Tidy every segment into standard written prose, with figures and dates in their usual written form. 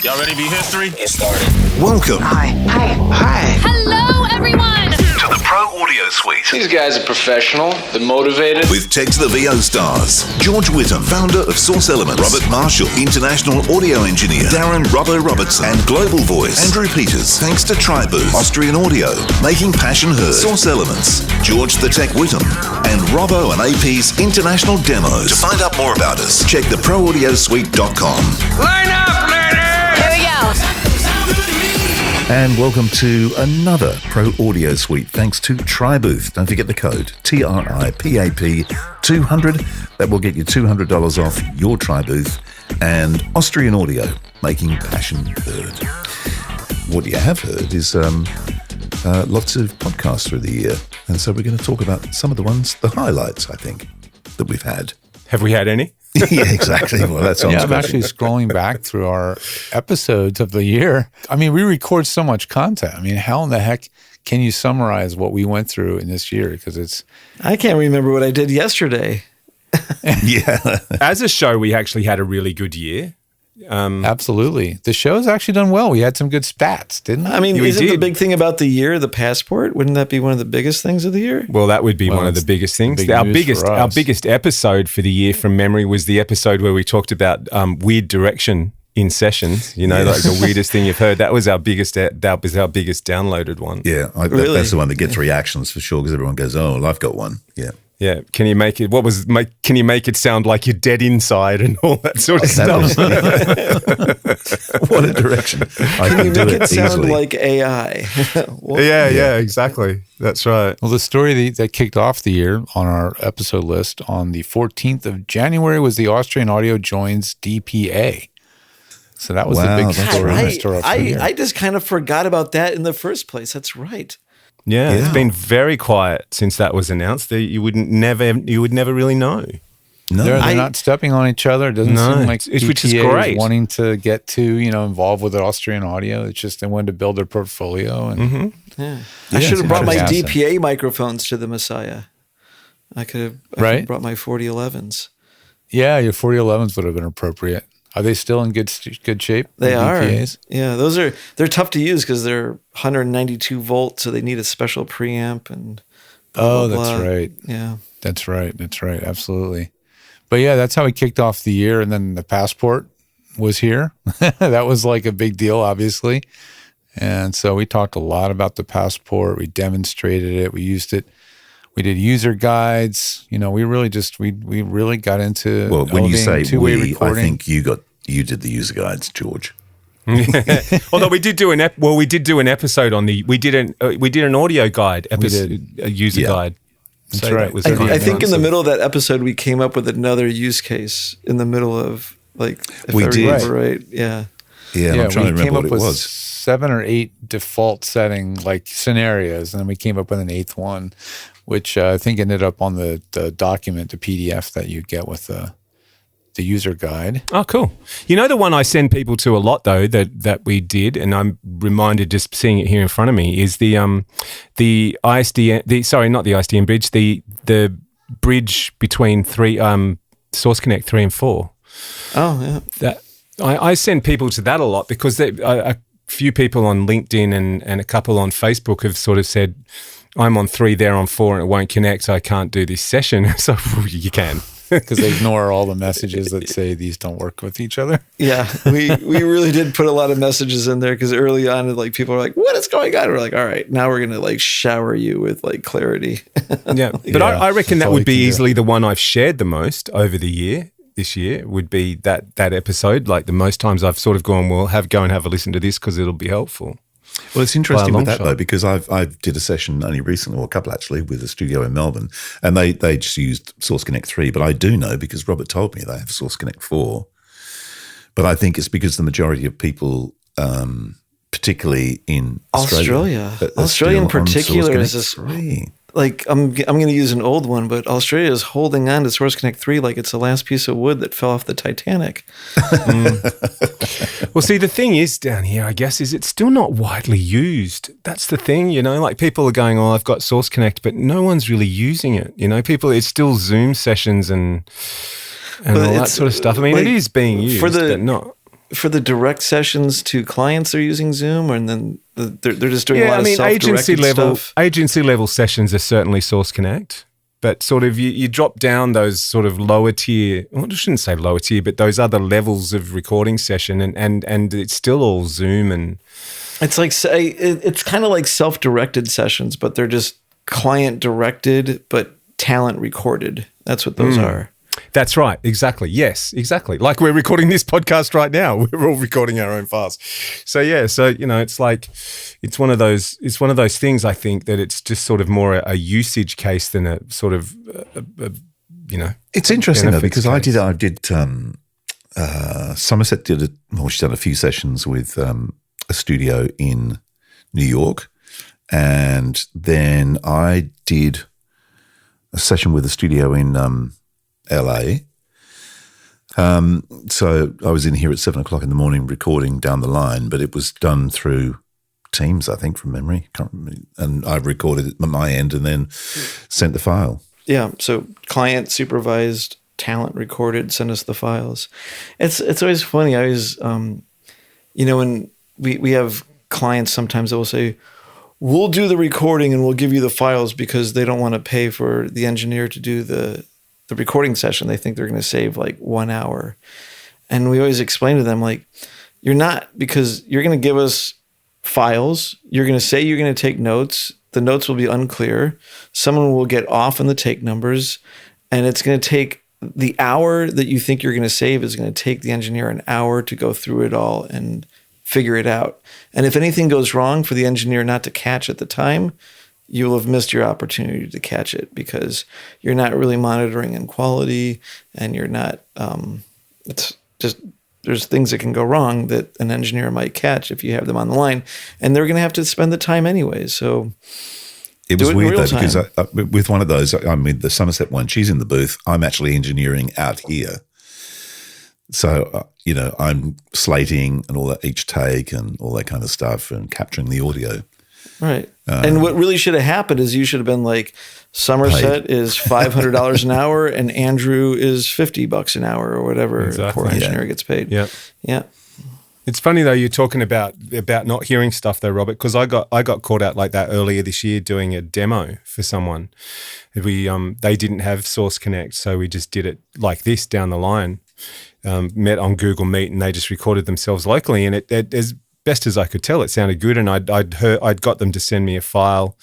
Y'all ready to be history? Get started. Welcome. Hi. Hello, everyone. To the Pro Audio Suite. These guys are professional. They're motivated. With Text the VO stars. George Whitham, founder of Source Elements. Robert Marshall, international audio engineer. Darren Robbo Robertson. And Global Voice. Andrew Peters. Thanks to Tribooth. Austrian Audio. Making passion heard. Source Elements. George the Tech Whitham. And Robbo and AP's international demos. To find out more about us, check theproaudiosuite.com. Line up, ladies! Here we go. And welcome to another Pro Audio Suite, thanks to Tribooth. Don't forget the code, TRIPAP 200. That will get you $200 off your Tribooth. And Austrian Audio, making passion heard. What you have heard is lots of podcasts through the year. And so we're going to talk about some of the ones, the highlights, I think, that we've had. Have we had any? Yeah, exactly. Well, that sounds I'm good. actually scrolling back through our episodes of the year. I mean, we record so much content. I mean, how in the heck can you summarize what we went through in this year? Because it's... I can't remember what I did yesterday. Yeah. As a show, we actually had a really good year. Absolutely. The show's actually done well. We had some good spats, didn't we? I mean, We isn't the did. big thing about the year the passport? Wouldn't that be one of the biggest things of the year? Well, that would be Well, one of the it's biggest things. big Our news biggest, for our us. biggest episode for the year from memory was the episode where we talked about weird direction in sessions. You know, like the weirdest thing you've heard. That was our biggest. That was our biggest downloaded one. Yeah, Really? that's the one that gets reactions for sure, because everyone goes, "Oh, well, I've got one." Yeah, Yeah. Can you make it? Can you make it sound like you're dead inside and all that sort of stuff? What a direction! I Can you do make it sound easily. like AI? Well, Yeah, exactly. That's right. Well, the story that kicked off the year on our episode list on the 14th of January was the Austrian Audio joins DPA. So that was Wow, the big that's story. right. in the story for the year. I just kind of forgot about that in the first place. That's right. Yeah, Yeah. it's been very quiet since that was announced. You would never really know. No, They're not stepping on each other. It doesn't No, seem like it's- which is DPA great. wanting to get to, involved with the Austrian Audio. It's just they wanted to build their portfolio. And I should have brought my it's an asset. DPA microphones to the Messiah. I could have brought my 4011s. Yeah, your 4011s would have been appropriate. Are they still in good shape? They the are. DPAs? Yeah, they're tough to use because they're 192 volts, so they need a special preamp and. Oh, blah, that's blah. right. Yeah. That's right. Absolutely. But yeah, that's how we kicked off the year. And then the passport was here. That was like a big deal, obviously. And so we talked a lot about the passport. We demonstrated it. We used it. We did user guides. We really we really got into well, when you say elevating two-way we, I recording. think you did the user guides, George. Although we did do an episode on we did an audio guide episode, a user Yeah. guide. That's So right. that was I- kind I of think in the fun. middle of that episode, we came up with another use case in the middle of if We I did. remember right. Yeah. Yeah, yeah, I'm trying to we remember came what up it with was. 7 or 8 default setting scenarios, and then we came up with an 8th one, which I think ended up on the document, the PDF that you get with the user guide. Oh, cool. You know the one I send people to a lot though that we did, and I'm reminded just seeing it here in front of me is the ISDN. Not the ISDN bridge. The bridge between Source Connect 3 and 4. Oh, yeah. That I send people to that a lot because a few people on LinkedIn and a couple on Facebook have sort of said, I'm on 3, they're on 4, and it won't connect, so I can't do this session. So you can. Because they ignore all the messages that say these don't work with each other. Yeah, we really did put a lot of messages in there because early on, people were like, "What is going on?" We're like, "All right, now we're gonna shower you with clarity." Yeah, but Yeah, I reckon that's that all would you be can do. easily the one I've shared the most over the year. This year would be that episode. Like the most times I've sort of gone, well, go and have a listen to this because it'll be helpful. Well, it's interesting By a with long that though, shot. because I did a session only recently, or a couple actually, with a studio in Melbourne, and they just used Source Connect 3. But I do know because Robert told me they have Source Connect 4. But I think it's because the majority of people, particularly in Australia Australia still in on Source particular Connect is this. 3. I'm going to use an old one, but Australia is holding on to Source Connect 3 like it's the last piece of wood that fell off the Titanic. Well, see, the thing is down here, I guess, is it's still not widely used. That's the thing, like people are going, oh, I've got Source Connect, but no one's really using it. It's still Zoom sessions and all that it's, sort of stuff. I mean, it is being used, but not. for the direct sessions to clients, they're using Zoom, and then they're just doing a lot of agency self-directed stuff. Agency level sessions are certainly Source Connect, but sort of you drop down those sort of lower tier. Well, I shouldn't say lower tier, but those other levels of recording session, and it's still all Zoom, and it's like it's kind of like self-directed sessions, but they're just client directed, but talent recorded. That's what those are. That's right. Exactly. Yes, exactly. Like we're recording this podcast right now. We're all recording our own files. So yeah, it's like it's one of those things, I think, that it's just sort of more a usage case than a sort of It's interesting though, because case. I did Somerset did it. Well, she's done a few sessions with a studio in New York, and then I did a session with a studio in LA. So I was in here at 7:00 in the morning recording down the line, but it was done through Teams, I think, from memory. Can't remember. And I recorded it at my end and then sent the file. Yeah. So client supervised, talent recorded, send us the files. It's always funny. I always, when we have clients sometimes that will say, we'll do the recording and we'll give you the files because they don't want to pay for the engineer to do the recording session. They think they're going to save like 1 hour. And we always explain to them, like, you're not, because you're going to give us files. You're going to say you're going to take notes. The notes will be unclear. Someone will get off on the take numbers, and it's going to take the hour that you think you're going to save is going to take the engineer an hour to go through it all and figure it out. And if anything goes wrong for the engineer not to catch at the time, you will have missed your opportunity to catch it because you're not really monitoring in quality, and you're not, it's just, there's things that can go wrong that an engineer might catch if you have them on the line, and they're going to have to spend the time anyway. So it was weird though, because time. with one of those, I mean, the Somerset one, she's in the booth. I'm actually engineering out here. So, I'm slating and all that, each take and all that kind of stuff, and capturing the audio. Right. And what really should have happened is you should have been like, Somerset is $500 an hour and Andrew is $50 an hour or whatever. Exactly. Poor engineer gets paid. Yeah. Yeah. It's funny though, you're talking about not hearing stuff though, Robert, because I got caught out like that earlier this year doing a demo for someone. They didn't have Source Connect, so we just did it like this down the line. Met on Google Meet, and they just recorded themselves locally, and it as best as I could tell, it sounded good, and I'd got them to send me a file.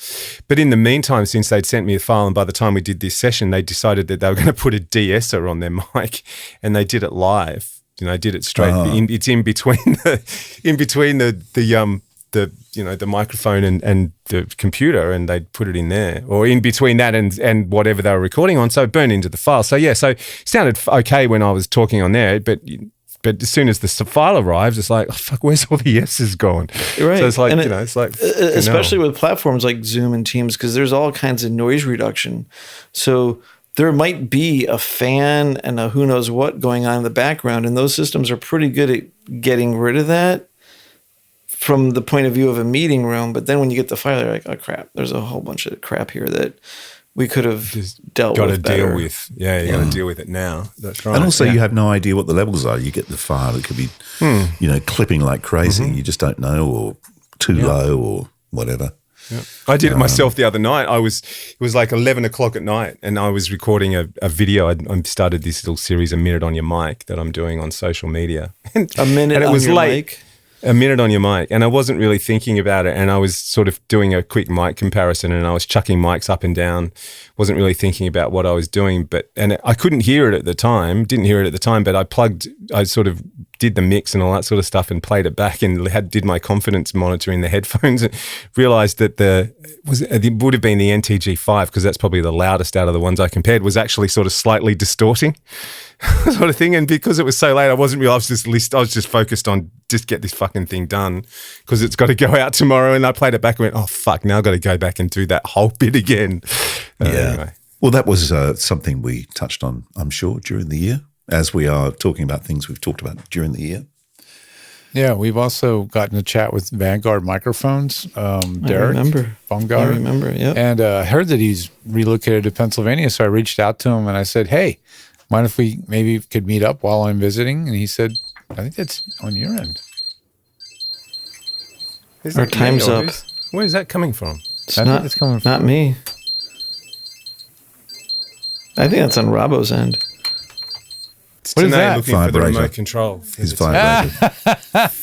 But in the meantime, since they'd sent me a file, and by the time we did this session, they decided that they were going to put a de-esser on their mic, and they did it live. They did it straight. It's in between the microphone and the computer, and they'd put it in there, or in between that and whatever they were recording on. So it burned into the file. So yeah, so it sounded okay when I was talking on there, but as soon as the file arrives, it's like, oh, fuck, where's all the S's gone? Right. So it's like, and it's like, especially with platforms like Zoom and Teams, because there's all kinds of noise reduction. So there might be a fan and a who knows what going on in the background, and those systems are pretty good at getting rid of that from the point of view of a meeting room. But then when you get the file, you're like, oh crap, there's a whole bunch of crap here that we could have dealt with better. Deal with. Yeah, you got to deal with it now. That's right. And also you have no idea what the levels are. You get the file, it could be, clipping like crazy. You just don't know, or too low or whatever. Yeah. I did it myself the other night. It was like 11 o'clock at night, and I was recording a video. I started this little series, A Minute on Your Mic, that I'm doing on social media. A minute and it was late. Mic? A minute on your mic, and I wasn't really thinking about it, and I was sort of doing a quick mic comparison, and I was chucking mics up and down, wasn't really thinking about what I was doing, and I couldn't hear it at the time, but I sort of did the mix and all that sort of stuff and played it back, and did my confidence monitor in the headphones, and realized that it would have been the NTG5, because that's probably the loudest out of the ones I compared, was actually sort of slightly distorting sort of thing. And because it was so late, I wasn't real. I was just focused on just get this fucking thing done, because it's got to go out tomorrow. And I played it back and went, oh fuck, now I've got to go back and do that whole bit again. Anyway. Well, that was something we touched on, I'm sure, during the year, as we are talking about things we've talked about during the year. Yeah, we've also gotten to chat with Vanguard Microphones, Derek. I remember. Vanguard. I remember, yeah. And I heard that he's relocated to Pennsylvania, so I reached out to him and I said, hey, mind if we maybe could meet up while I'm visiting? And he said, I think that's on your end. Is Our that me time's or up. Where's that coming from? I think it's coming from Not me. I think that's on Robbo's end. It's What is Tanae that? looking for the Vibrator. remote control. His vibrator.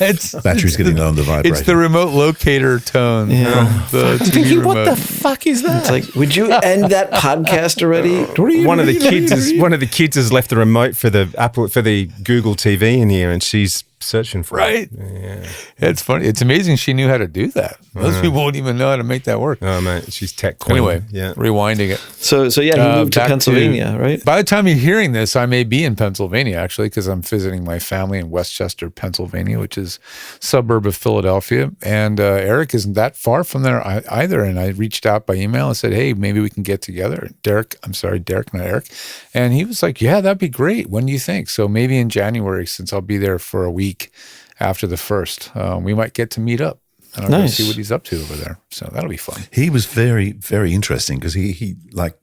it's Battery's getting low on the vibrator. It's the remote locator tone Yeah. from the I'm TV thinking, remote. what the fuck is that? It's like, would you end that podcast already? One of the kids has left the remote for the Google TV in here, and she's searching for Right. it. Yeah. It's funny. It's amazing she knew how to do that. Most people won't even know how to make that work. Oh mate, she's tech queen. Anyway, yeah. rewinding it. So yeah, he moved to back Pennsylvania, right? By the time you're hearing this, I may be in Pennsylvania, actually, because I'm visiting my family in Westchester, Pennsylvania, which is a suburb of Philadelphia. And Eric isn't that far from there either. And I reached out by email and said, hey, maybe we can get together. Derek, not Eric. And he was like, yeah, that'd be great. When do you think? So maybe in January, since I'll be there for a week after the 1st, we might get to meet up. And I'll go see what he's up to over there. So that'll be fun. He was very, very interesting because he like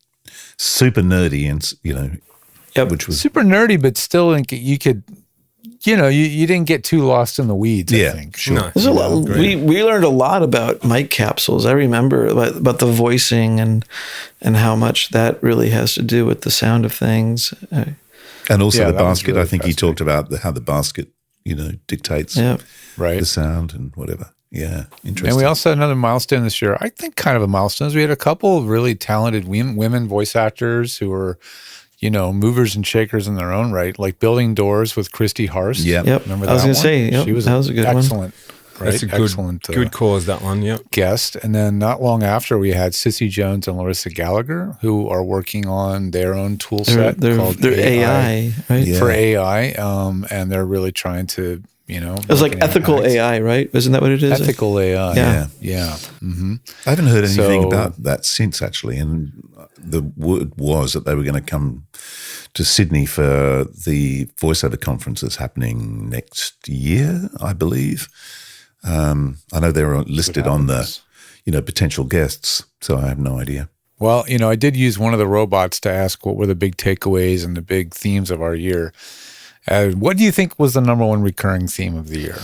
super nerdy and, Yep. which was, Super nerdy, but still you could, you didn't get too lost in the weeds, I think. sure. No. There's a lot, we learned a lot about mic capsules. I remember about the voicing and how much that really has to do with the sound of things. And also Yeah, the that was basket. really I think he talked about how the basket, dictates Yeah. Right. the sound and whatever. Yeah, interesting. And we also had another milestone this year. I think kind of a milestone. We had a couple of really talented women voice actors who were, movers and shakers in their own right, like Building Doors with Christy Harst. Yeah. Yep. Remember that I was going to one? say, yep, She was that was a good excellent, right? That's a good cause, that one. Yep. guest. And then not long after, we had Sissy Jones and Larissa Gallagher, who are working on their own tool set called They're AI, right? Yeah. for AI. And they're really trying to, It was like ethical AI, right? Isn't that what it is? Ethical AI. Yeah. Yeah. Mm-hmm. I haven't heard anything So- about that since, actually. And the word was that they were going to come to Sydney for the Voiceover conference that's happening next year, I believe. I know they were listed on the, potential guests, so I have no idea. Well, I did use one of the robots to ask what were the big takeaways and the big themes of our year. What do you think was the number one recurring theme of the year?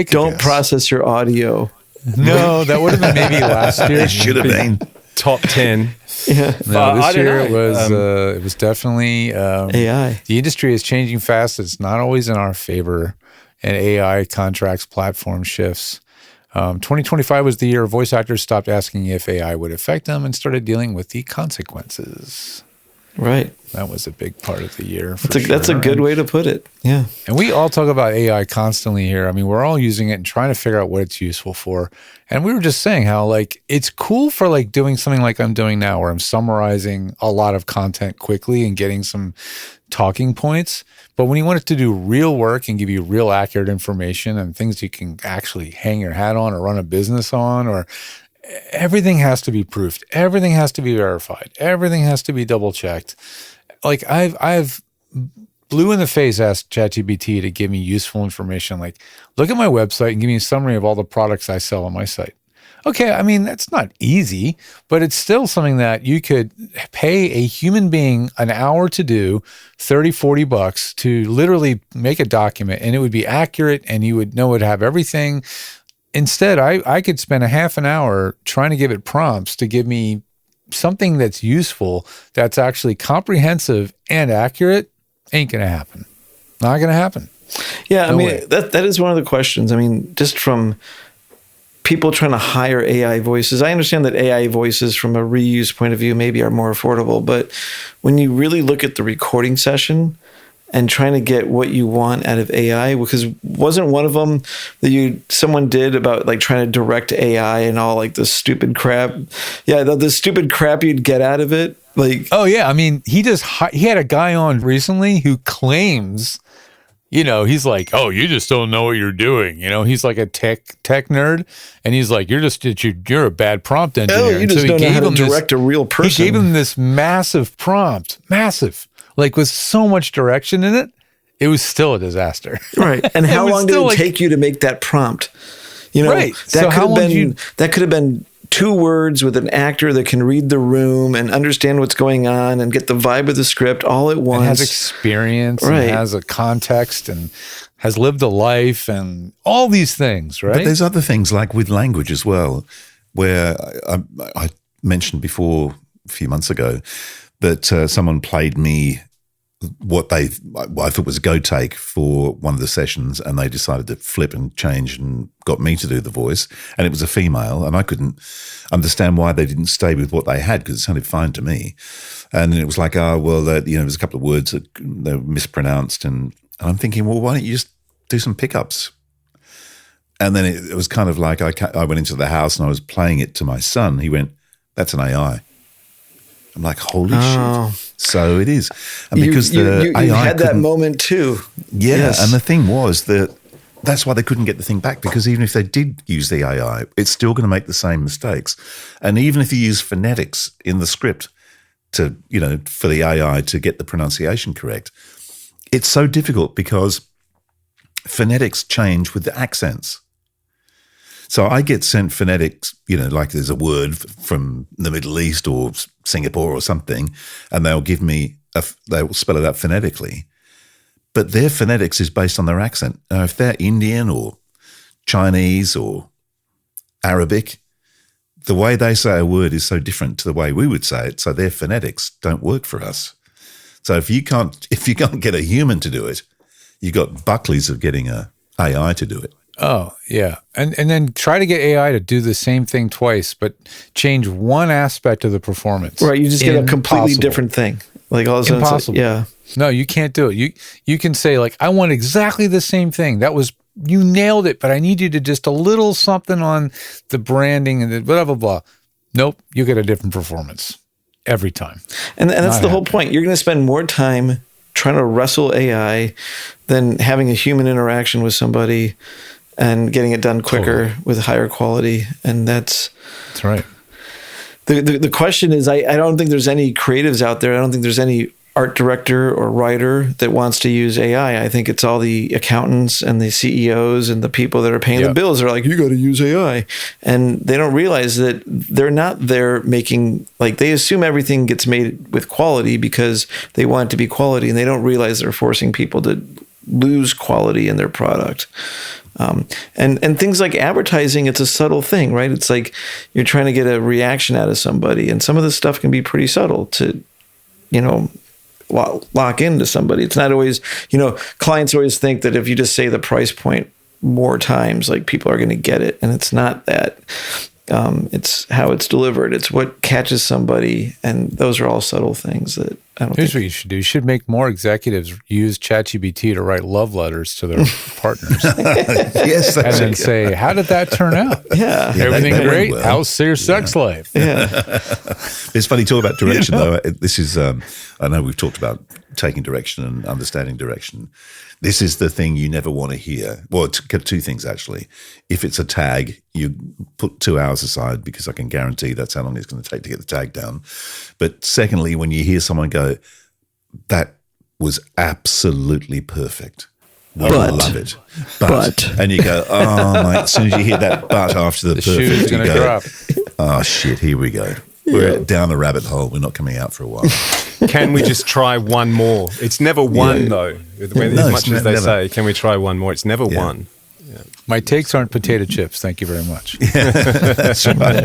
Don't process your audio. No, that would have been maybe last year. It should have been. Top 10. Yeah. No, this I don't year know. it was definitely AI. The industry is changing fast. It's not always in our favor, and AI contracts, platform shifts. 2025 was the year voice actors stopped asking if AI would affect them and started dealing with the consequences. Right. That was a big part of the year. That's a good way to put it. Yeah. And we all talk about AI constantly here. I mean, we're all using it and trying to figure out what it's useful for. And we were just saying how it's cool for doing something like I'm doing now, where I'm summarizing a lot of content quickly and getting some talking points. But when you want it to do real work and give you real accurate information and things you can actually hang your hat on or run a business on, or everything has to be proofed, everything has to be verified, everything has to be double checked. I've blue in the face asked ChatGPT to give me useful information. Look at my website and give me a summary of all the products I sell on my site. Okay, I mean, that's not easy, but it's still something that you could pay a human being an hour to do, $30, $40 to literally make a document, and it would be accurate and you would know it would have everything. Instead, I could spend a half an hour trying to give it prompts to give me something that's useful, that's actually comprehensive and accurate. Ain't going to happen. Not going to happen. Yeah, No I mean, way. that is one of the questions. I mean, just from people trying to hire AI voices, I understand that AI voices from a reuse point of view maybe are more affordable, but when you really look at the recording session and trying to get what you want out of AI, because wasn't one of them that someone did about trying to direct AI and all the stupid crap? Yeah, the stupid crap you'd get out of it. Oh yeah, I mean, he had a guy on recently who claims, he's like, oh, you just don't know what you're doing. He's like a tech nerd, and he's like, you're a bad prompt engineer. Oh, you And just so don't know how to direct a real person. He gave him this massive prompt, with so much direction in it. It was still a disaster. Right. And how was long did still it take you to make that prompt? Right. So how long did you- that could have been 2 words with an actor that can read the room and understand what's going on and get the vibe of the script all at once. It has experience Right. and has a context and has lived a life and all these things, right? But there's other things like with language as well, where I mentioned before a few months ago that someone played me what I thought was a go take for one of the sessions, and they decided to flip and change and got me to do the voice, and it was a female, and I couldn't understand why they didn't stay with what they had because it sounded fine to me. And it was like, there's a couple of words that they were mispronounced, and I'm thinking, well, why don't you just do some pickups? And then it was kind of like I went into the house and I was playing it to my son. He went, "That's an AI." I'm like, holy shit. So it is. And because the AI you had that couldn't- moment too. Yeah, Yes. and the thing was that's why they couldn't get the thing back, because even if they did use the AI, it's still going to make the same mistakes. And even if you use phonetics in the script to, for the AI to get the pronunciation correct, it's so difficult because phonetics change with the accents. So I get sent phonetics, like there's a word from the Middle East or Singapore or something, and they'll give me, they'll spell it out phonetically. But their phonetics is based on their accent. Now, if they're Indian or Chinese or Arabic, the way they say a word is so different to the way we would say it, so their phonetics don't work for us. So if you can't get a human to do it, you got Buckley's of getting a AI to do it. Oh, yeah. And then try to get AI to do the same thing twice, but change one aspect of the performance. Right, you just get a completely Impossible. different thing. Like all of a sudden, it's like, Impossible. yeah. No, you can't do it. You can say, like, I want exactly the same thing. You nailed it, but I need you to just a little something on the branding and the blah, blah, blah. Nope, you get a different performance every time. And that's Not the whole happening. point. You're going to spend more time trying to wrestle AI than having a human interaction with somebody and getting it done quicker with higher quality. And that's right. The question is, I don't think there's any creatives out there. I don't think there's any art director or writer that wants to use AI. I think it's all the accountants and the CEOs and the people that are paying the bills. They're like, you got to use AI. And they don't realize that they're not there making, like, they assume everything gets made with quality because they want it to be quality, and they don't realize they're forcing people to lose quality in their product. And things like advertising, it's a subtle thing, right? It's like you're trying to get a reaction out of somebody, and some of this stuff can be pretty subtle to, lock into somebody. It's not always, clients always think that if you just say the price point more times, like, people are going to get it. And it's not that. It's how it's delivered. It's what catches somebody. And those are all subtle things that I don't Here's think. what you should do. You should make more executives use ChatGPT to write love letters to their partners. Yes, And that's then it. say, how did that turn out? Yeah. Everything that went great? well. How's your sex life? It's funny, talk about direction, though. This is, I know we've talked about taking direction and understanding direction. This is the thing you never want to hear. Well, two things, actually. If it's a tag, you put 2 hours aside because I can guarantee that's how long it's going to take to get the tag down. But secondly, when you hear someone go, that was absolutely perfect. I But. love it. But. And you go, oh, mate, as soon as you hear that but after the The perfect, shoe's you going to go, drop. oh, shit, here we go. We're down the rabbit hole. We're not coming out for a while. Can we just try one more? It's never one, though. As No, much it's as they never. say, can we try one more? It's never one. My takes aren't potato chips. Thank you very much. That's right.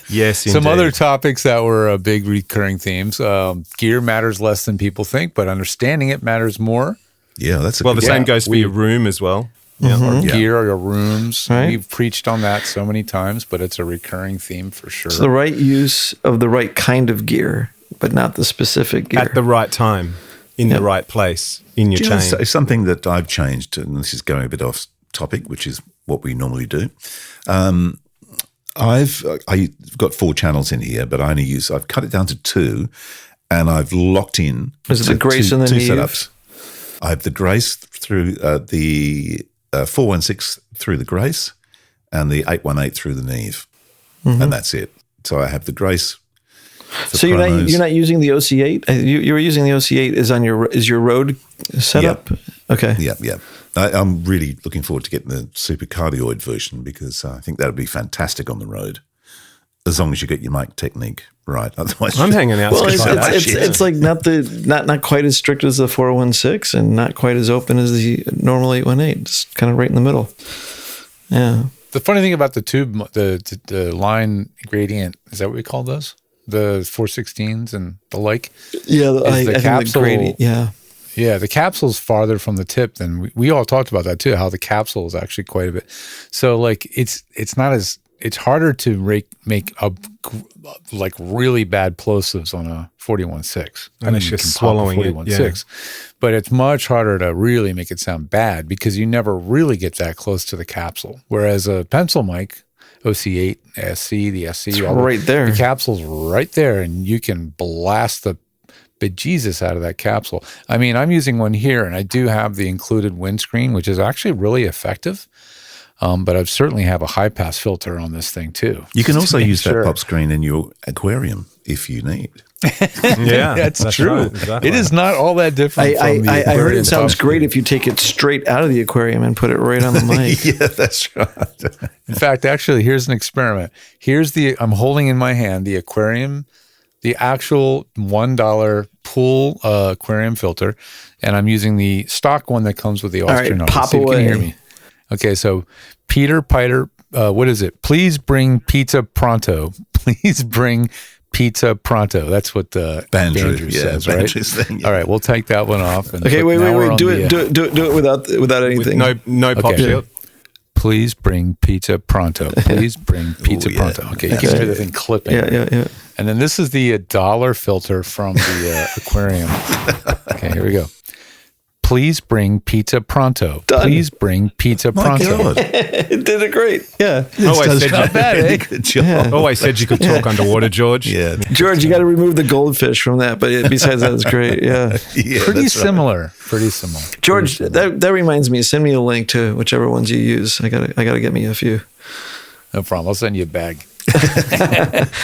Yes, Some indeed. other topics that were big recurring themes. Gear matters less than people think, but understanding it matters more. Yeah, that's a Well, good the same one. goes for your room as well. Or Yeah. gear or your rooms. Right. We've preached on that so many times, but it's a recurring theme for sure. It's the right use of the right kind of gear, but not the specific gear. At the right time, in the right place, in your Do you know, chain. it's something that I've changed, and this is going a bit off topic, which is what we normally do. I've got 4 channels in here, but I've cut it down to 2, and I've locked in. Is it the Grace and the two Neve? setups. I have the Grace through the 416 through the Grace, and the 818 through the Neve, and that's it. So I have the Grace. So you're not using the OC8. You were using the OC8 is your Rode setup. Yep. Okay. Yeah. I'm really looking forward to getting the super cardioid version because I think that would be fantastic on the road. as long as you get your mic technique right. Otherwise, I'm hanging out. Well, to try that. it's like not quite as strict as the 416 and not quite as open as the normal 818. Just kind of right in the middle. Yeah. The funny thing about the tube, the line gradient, is that what we call those? The 416s and the like? Yeah, I the think capsule. yeah. Yeah, the capsule's farther from the tip than we all talked about that too, how the capsule is actually quite a bit. So like it's not as, it's harder to make a like really bad plosives on a 41.6. Unless you're swallowing it. Yeah. But it's much harder to really make it sound bad because you never really get that close to the capsule. Whereas a pencil mic, OC8, SC, the SC, it's right there. The capsule's right there, and you can blast the bejesus out of that capsule. I mean, I'm using one here, and I do have the included windscreen, which is actually really effective. But I certainly have a high pass filter on this thing too. you can also use that pop screen in your aquarium if you need. Yeah, that's true. right, exactly. It is not all that different. I heard it sounds pop great screen. if you take it straight out of the aquarium and put it right on the mic. Yeah, that's right. In fact, actually, here's an experiment. I'm holding in my hand the aquarium, the actual $1 pool aquarium filter, and I'm using the stock one that comes with the Austrian. All right, pop See if you away. can hear me. Okay, so Peter Piter, what is it? Please bring pizza pronto. Please bring pizza pronto. That's what the Bandrew says, right? Bandrew's thing, yeah. All right, we'll take that one off. And Okay, wait. Do it without With anything. no pop Okay. shield. Please bring pizza pronto. Please bring pizza Ooh, yeah. pronto. Okay, you can hear the thing clipping. Yeah. And then this is the $1 filter from the aquarium. Okay, here we go. Please bring pizza pronto. Done. Please bring pizza My pronto. God. It did it great. Yeah. Oh, I said Not bad, eh? Good job. Oh, I said you could talk underwater, George. Yeah. George, you got to remove the goldfish from that. But besides that, it's great. Yeah. Yeah, Pretty that's right. similar. Pretty similar. George, that reminds me. Send me a link to whichever ones you use. I gotta get me a few. No problem. I'll send you a bag.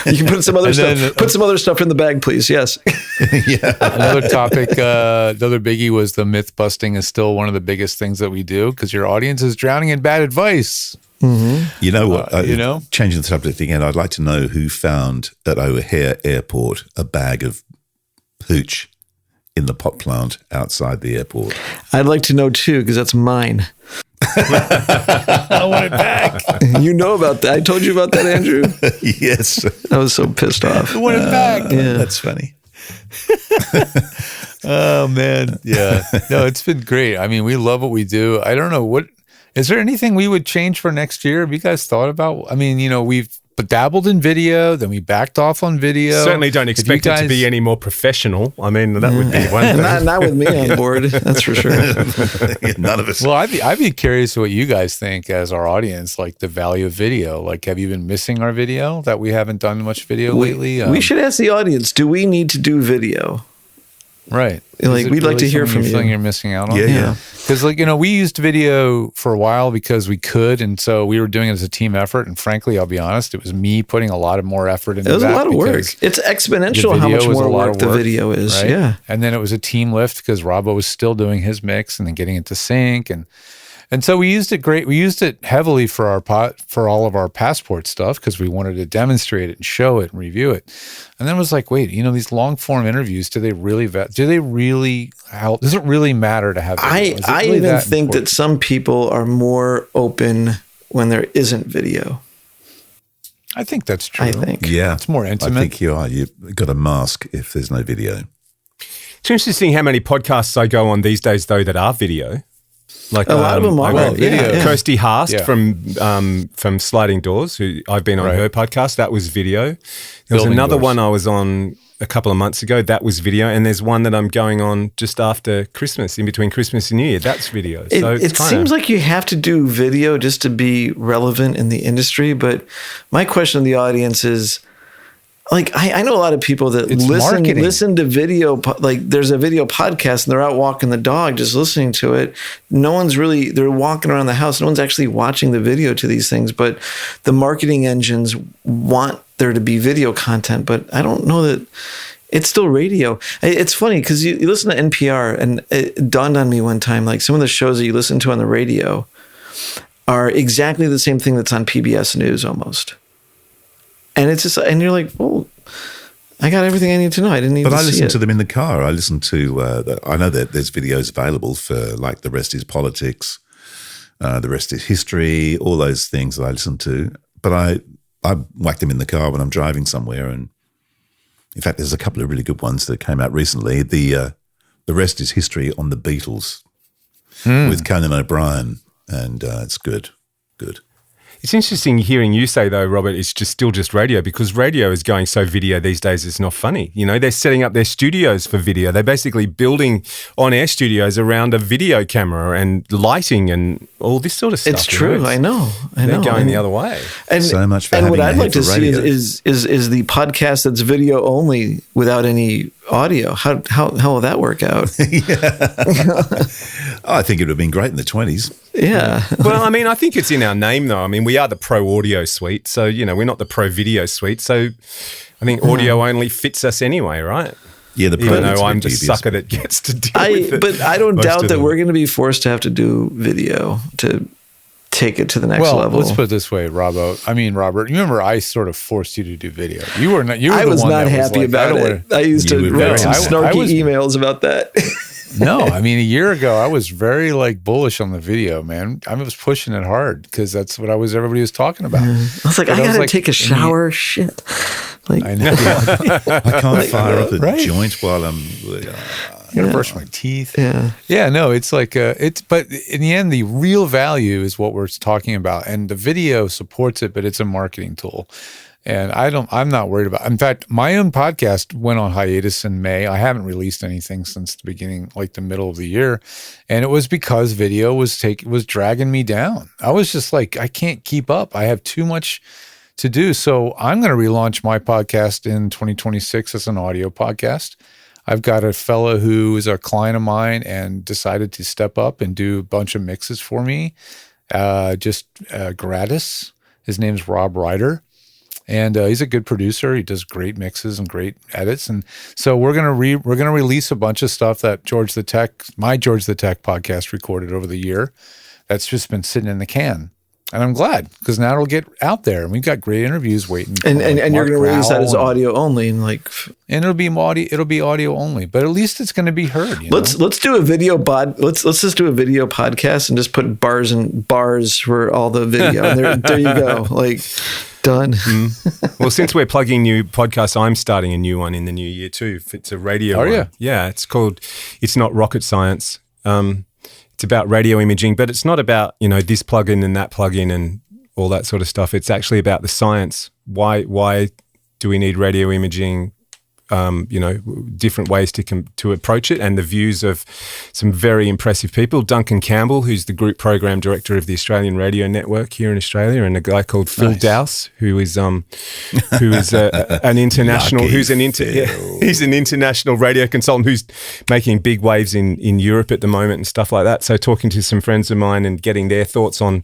You can put some other And stuff. then- Put some other stuff in the bag, please. Yes. Another topic, the other biggie was the myth busting is still one of the biggest things that we do because your audience is drowning in bad advice. You know what? you know? Changing the subject again, I'd like to know who found at O'Hare Airport a bag of hooch in the pot plant outside the airport. I'd like to know too, because that's mine. I want it back. You know about that. I told you about that, Andrew. Yes. I was so pissed off. I want it back. Yeah. That's funny. Oh, man. Yeah. No, it's been great. I mean, we love what we do. I don't know is there anything we would change for next year? Have you guys thought about? I mean, we've dabbled in video, then we backed off on video. Certainly don't expect it to be any more professional. I mean, that would be one thing. Not with me on board. That's for sure. None of us. Well, I'd be curious what you guys think as our audience, like the value of video. Like, have you been missing our video that we haven't done much video lately? We should ask the audience: do we need to do video? Right. Like, Is it we'd like to hear something from feeling you. You're missing out on. Yeah. Because, we used video for a while because we could, and so we were doing it as a team effort. And frankly, I'll be honest, it was me putting a lot of more effort into It was that. a lot of work. because It's the exponential how video much was a more lot work of the video is. right? Yeah. And then it was a team lift because Robbo was still doing his mix and then getting it to sync, and so we used it great. We used it heavily for all of our passport stuff because we wanted to demonstrate it and show it and review it. And then it was like, wait, these long form interviews, do they really help? Does it really matter to have video? Is it I really even that think that important? some people are more open when there isn't video. I think that's true. I think. Yeah. It's more intimate. I think you are. You've got a mask if there's no video. It's interesting how many podcasts I go on these days, though, that are video. Like A lot of them are. I video. went- Yeah. Kirsty Haast Yeah. from Sliding Doors, who I've been on Right. her podcast. That was video. There was Building another Doors. one I was on a couple of months ago. That was video. And there's one that I'm going on just after Christmas, in between Christmas and New Year. That's video. So It seems like you have to do video just to be relevant in the industry. But my question to the audience is, like, I know a lot of people that It's marketing. listen to video, like there's a video podcast and they're out walking the dog, just listening to it. No one's really, they're walking around the house. No one's actually watching the video to these things, but the marketing engines want there to be video content, but I don't know that it's still radio. It's funny because you listen to NPR and it dawned on me one time, like some of the shows that you listen to on the radio are exactly the same thing that's on PBS News almost. And it's just, and you're like, well, I got everything I need to know. I didn't need But to I see listen it. to them in the car. I listen to, I know that there's videos available for like The Rest is Politics, The Rest is History, all those things that I listen to. But I whack them in the car when I'm driving somewhere. And in fact, there's a couple of really good ones that came out recently. The Rest is History on the Beatles with Conan O'Brien. And it's good. It's interesting hearing you say, though, Robert, it's still just radio, because radio is going so video these days, it's not funny. You know, they're setting up their studios for video. They're basically building on-air studios around a video camera and lighting and all this sort of stuff. It's true. I know. They're going the other way. And, So much for and what having I'd a like to head for see radio. is the podcast that's video only without any audio. How will that work out? I think it would have been great in the 20s. Yeah. Well, I mean, I think it's in our name, though. I mean, we are the pro audio suite. So, you know, we're not the pro video suite. So I think audio only fits us anyway, right? Yeah, the Even product's though a I'm bit the dubious. sucker that gets to deal with it. But I don't most doubt of that them. we're going to be forced to have to do video to take it to the next level. Let's put it this way, Robert. You remember I sort of forced you to do video. You were not. You were I the was one not that happy was like, about it. I used You to were write very- some I snarky was- emails about that. No, I mean, a year ago, I was very bullish on the video, man. I was pushing it hard because that's what everybody was talking about. I was like, But I got to like, take a shower. Shit. Like, I know. I can't fire up a Right. joint while I'm. I gotta brush my teeth. yeah. Yeah, no, it's like but in the end, the real value is what we're talking about, and the video supports it, but it's a marketing tool. And I'm not worried about. In fact, my own podcast went on hiatus in May. I haven't released anything since the beginning, like the middle of the year, and it was because video was dragging me down. I was just like, I can't keep up. I have too much to do. So I'm going to relaunch my podcast in 2026 as an audio podcast. I've got a fellow who is a client of mine and decided to step up and do a bunch of mixes for me, just gratis. His name's Rob Ryder. And he's a good producer. He does great mixes and great edits. And so we're gonna release a bunch of stuff that my George the Tech podcast recorded over the year. That's just been sitting in the can. And I'm glad because now it'll get out there. And we've got great interviews waiting. And you're going to release that as Growell audio only, and like, and it'll be audio only. But at least it's going to be heard. let's do a video let's just do a video podcast and just put bars for all the video. And there you go. Like, done. Well, since we're plugging new podcasts, I'm starting a new one in the new year too. It's a radio one. you? Yeah, it's called It's Not Rocket Science. It's about radio imaging, but it's not about, you know, this plugin and that plugin and all that sort of stuff. It's actually about the science. Why do we need radio imaging? You know, different ways to approach it, and the views of some very impressive people. Duncan Campbell, who's the group program director of the Australian Radio Network here in Australia, and a guy called Phil Dowse, who is an international, he's an international radio consultant who's making big waves in Europe at the moment and stuff like that. So talking to some friends of mine and getting their thoughts on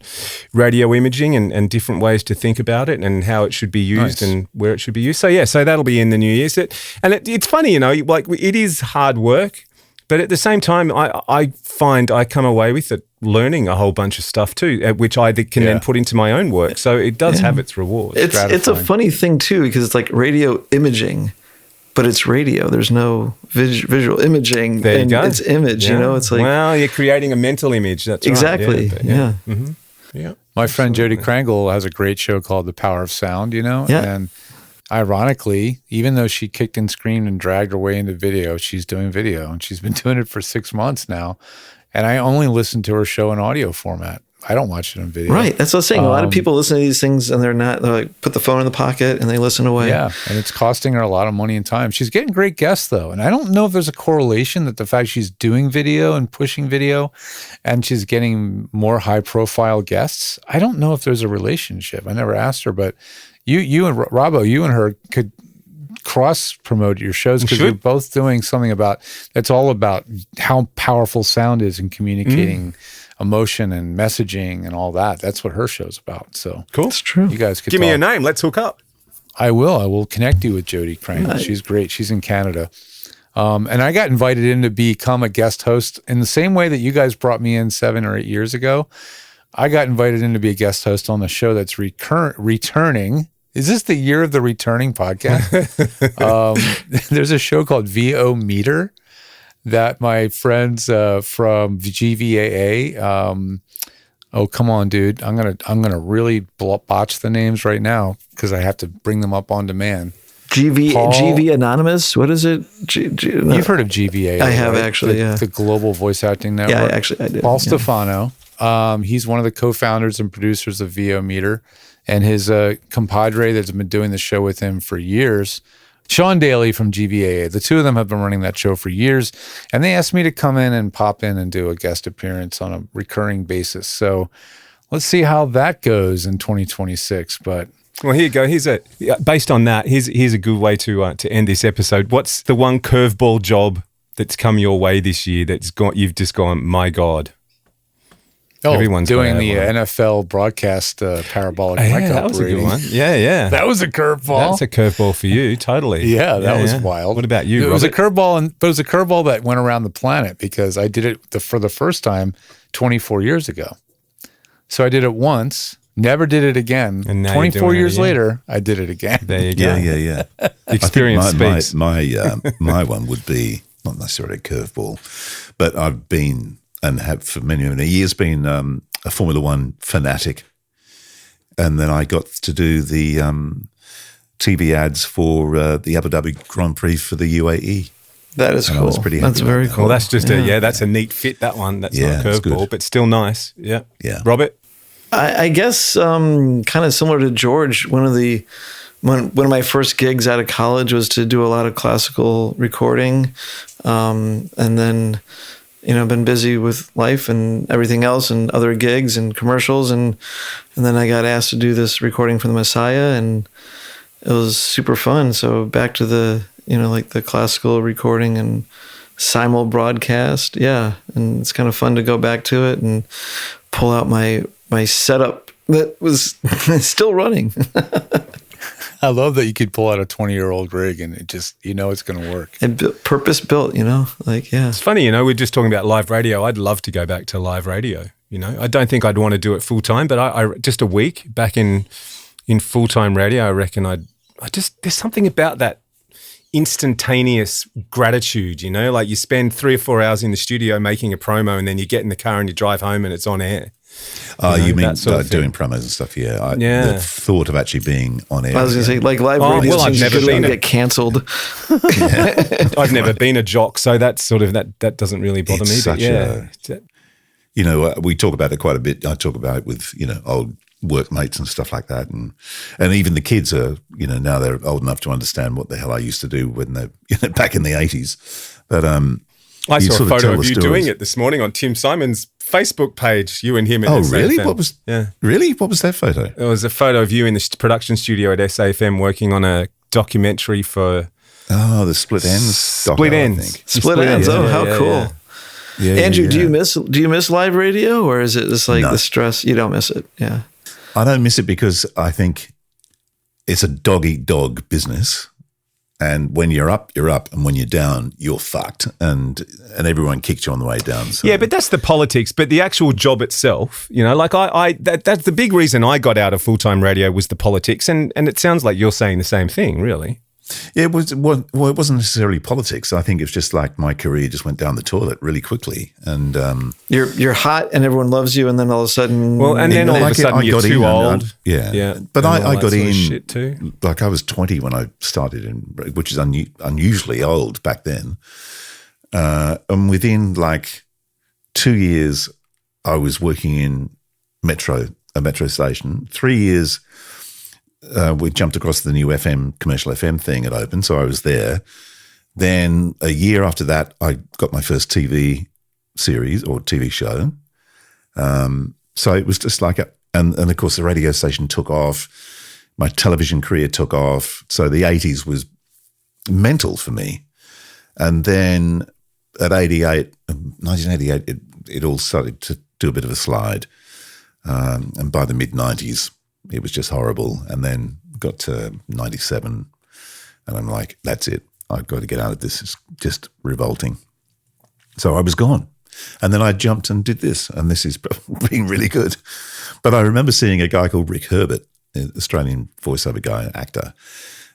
radio imaging and different ways to think about it and how it should be used and where it should be used. So that'll be in the new year's. And it's funny, you know, like it is hard work, but at the same time, I find I come away with it learning a whole bunch of stuff too, which I can then put into my own work. So it does have its rewards. It's a funny thing too, because it's like radio imaging, but it's radio. There's no visual imaging. There you go. It's image, you know, it's like. Well, you're creating a mental image. That's exactly. right. Yeah. Mm-hmm. Yeah. My friend Jody Krangle has a great show called The Power of Sound, you know? Yeah. And ironically, even though she kicked and screamed and dragged her way into video, she's doing video, and she's been doing it for 6 months now. And I only listen to her show in audio format. I don't watch it in video. Right. That's what I was saying. A lot of people listen to these things and they're like, put the phone in the pocket and they listen away. Yeah. And it's costing her a lot of money and time. She's getting great guests though. And I don't know if there's a correlation that the fact she's doing video and pushing video and she's getting more high profile guests. I don't know if there's a relationship. I never asked her, but you and Robbo, you and her could cross promote your shows because you're both doing something that's all about how powerful sound is in communicating emotion and messaging and all that. That's what her show's about. So Cool. It's true. you guys could Give me talk. a name. Let's hook up. I will connect you with Jody Krangle. She's great. She's in Canada. And I got invited in to become a guest host in the same way that you guys brought me in 7 or 8 years ago. I got invited in to be a guest host on the show that's returning Is this the year of the returning podcast? There's a show called VO Meter that my friends from GVAA. Oh, come on, dude! I'm gonna really botch the names right now because I have to bring them up on demand. GV Anonymous. What is it? You've heard of GVAA? I have, right? actually. The Global Voice Acting Network. Yeah, actually, I did. Paul Stefano. He's one of the co-founders and producers of VO Meter, and his compadre that's been doing the show with him for years, Sean Daly from GVAA. The two of them have been running that show for years, and they asked me to come in and pop in and do a guest appearance on a recurring basis. So let's see how that goes in 2026. But well, here you go. Based on that, here's a good way to end this episode. What's the one curveball job that's come your way this year you've just gone, my God? Everyone's doing the NFL broadcast parabolic mic operating. That was a good one. Yeah. That was a curveball. That's a curveball for you, totally. Yeah, that was wild. What about you, It was a Robert? curveball, but it was a curveball that went around the planet because I did it for the first time 24 years ago. So I did it once, never did it again. And now 24 years later, I did it again. There you go. Yeah. Experience speaks. My one would be not necessarily a curveball, but I've been and have for many years been a Formula One fanatic, and then I got to do the TV ads for the Abu Dhabi Grand Prix for the UAE. That is cool. I was pretty happy. That's very cool. Well, that's just that's a neat fit, that one. That's not a curveball, but still nice. Yeah. Robert? I guess kind of similar to George, one of my first gigs out of college was to do a lot of classical recording, and then been busy with life and everything else and other gigs and commercials, and then I got asked to do this recording for the Messiah, and it was super fun. So back to the like the classical recording and simul broadcast, and it's kind of fun to go back to it and pull out my setup that was still running. I love that you could pull out a 20-year-old rig and it just, it's going to work. And purpose built, It's funny, we're just talking about live radio. I'd love to go back to live radio, I don't think I'd want to do it full time, but I just a week back in full-time radio, I reckon there's something about that instantaneous gratitude, like you spend 3 or 4 hours in the studio making a promo and then you get in the car and you drive home and it's on air. You mean doing promos and stuff? Yeah. The thought of actually being on air. I was going to say, like live radio. I've never been get cancelled. I've never been a jock, so that's sort of that doesn't really bother me. But we talk about it quite a bit. I talk about it with old workmates and stuff like that, and even the kids are now they're old enough to understand what the hell I used to do when they back in the 80s. But I saw a photo of you doing it this morning on Tim Simon's Facebook page, you and him at SAFM. Really? What was that photo? It was a photo of you in the production studio at SAFM working on a documentary for... the Split Ends. Split Ends. Split Ends. How cool. Yeah, Andrew, do you miss live radio, or is it just like the stress? You don't miss it? Yeah. I don't miss it because I think it's a dog-eat-dog business. And when you're up, and when you're down, you're fucked. And everyone kicks you on the way down. So. Yeah, but that's the politics. But the actual job itself, that's the big reason I got out of full-time radio was the politics. And it sounds like you're saying the same thing, really. Yeah, it wasn't necessarily politics. I think it's just like my career just went down the toilet really quickly. And you're hot and everyone loves you, and then all of a sudden, all of a sudden you're too old. Yeah. But I got in too. Like I was 20 when I started, which is unusually old back then. And within like 2 years, I was working in a metro station. 3 years. We jumped across the new commercial FM thing had opened, so I was there. Then a year after that, I got my first TV series or TV show. So it was just like and of course the radio station took off. My television career took off. So the 80s was mental for me. And then at 1988, it all started to do a bit of a slide. And by the mid-90s, it was just horrible. And then got to 97 and I'm like, that's it. I've got to get out of this. It's just revolting. So I was gone. And then I jumped and did this. And this is being really good. But I remember seeing a guy called Rick Herbert Australian voiceover guy, actor.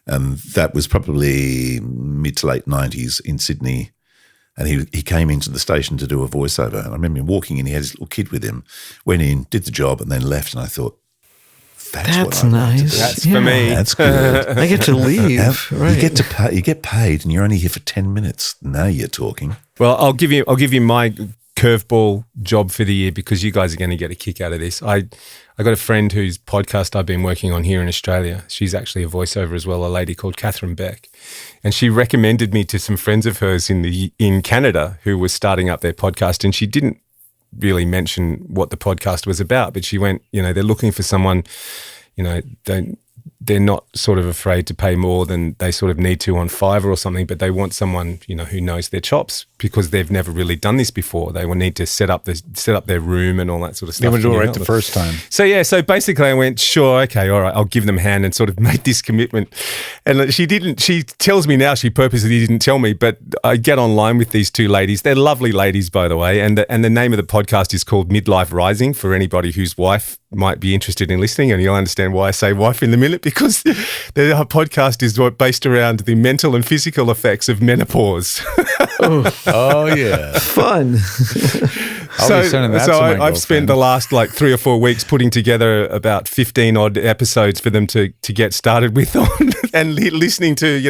That was probably mid to late 90s in Sydney. And he came into the station to do a voiceover. And I remember him walking in, he had his little kid with him, went in, did the job, and then left. And I thought, that's what I want to do. That's for me. That's good. I get to leave. Right. You get paid, and you're only here for 10 minutes. Now you're talking. Well, I'll give you my curveball job for the year because you guys are going to get a kick out of this. I got a friend whose podcast I've been working on here in Australia. She's actually a voiceover as well, a lady called Catherine Beck. And she recommended me to some friends of hers in Canada who were starting up their podcast. And she didn't really mention what the podcast was about, but she went, they're looking for someone, they're not sort of afraid to pay more than they sort of need to on Fiverr or something, but they want someone, who knows their chops because they've never really done this before. They will need to set up their room and all that sort of stuff. They would do it right the first time. So basically I went, sure, okay, all right, I'll give them a hand and sort of make this commitment. And she tells me now, she purposely didn't tell me, but I get online with these two ladies. They're lovely ladies, by the way. And the name of the podcast is called Midlife Rising for anybody whose wife might be interested in listening, and you'll understand why I say wife in a minute, because their podcast is based around the mental and physical effects of menopause. Oh yeah, fun. I've spent the last 3 or 4 weeks putting together about 15 odd episodes for them to get started with on and listening to,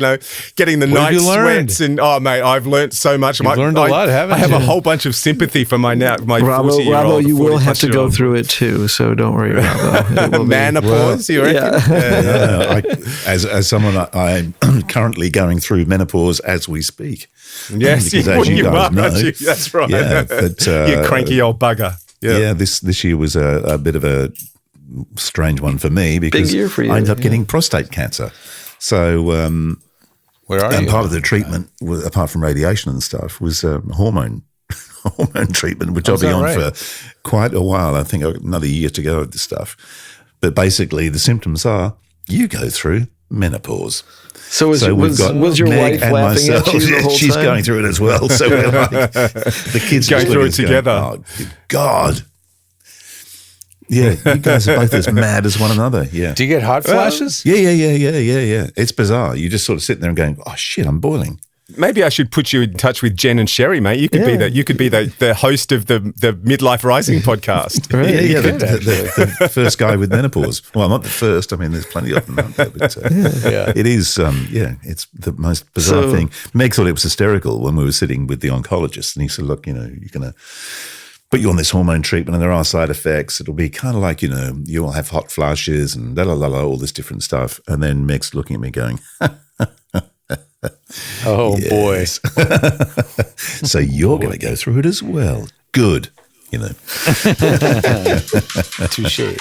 getting the night sweats. And mate, I've learned so much. You've learned a lot, haven't you? I have a whole bunch of sympathy for my 40-year-old. Robbo, you will have to go through it too, so don't worry, Robbo. Menopause, you reckon? Yeah. As someone, I'm currently going through menopause as we speak. Yes, because as you guys know, that's right. Yeah, but, you cranky old bugger. Yeah, this year was a bit of a strange one for me because big year for you, I ended up getting prostate cancer. So, where are you? And part of the treatment, apart from radiation and stuff, was hormone treatment, which I'll be on for quite a while. I think I've got another year to go with this stuff. But basically, the symptoms are you go through menopause. So was your Meg wife laughing myself, at you the whole she's time? going through it as well. So we're the kids going through it together. Oh, God. Yeah, you guys are both as mad as one another. Yeah. Do you get hot flashes? Yeah. It's bizarre. You just sort of sit there and going, oh shit, I'm boiling. Maybe I should put you in touch with Jen and Sherry, mate. You could be the host of the Midlife Rising podcast. Right. Yeah, the first guy with menopause. Well, not the first. I mean, there's plenty of them out there. But it is, it's the most bizarre thing. Meg thought it was hysterical when we were sitting with the oncologist, and he said, look, you're going to put you on this hormone treatment and there are side effects. It'll be kind of like, you'll have hot flashes and all this different stuff. And then Meg's looking at me going, oh, boy. So you're going to go through it as well. Good. Touche. Yeah.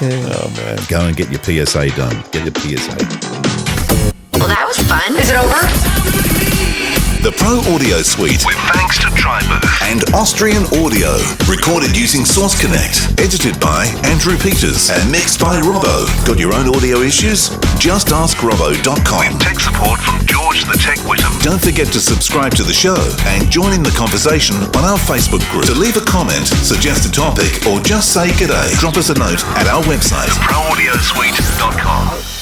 Oh, man. Go and get your PSA done. Get your PSA. Well, that was fun. Is it over? The Pro Audio Suite, with thanks to Tribooth and Austrian Audio. Recorded using Source Connect. Edited by Andrew Peters and mixed by Robbo. Got your own audio issues? Just ask Robbo.com. With tech support from George the Tech Whitham. Don't forget to subscribe to the show and join in the conversation on our Facebook group. To leave a comment, suggest a topic, or just say g'day, drop us a note at our website, theproaudiosuite.com.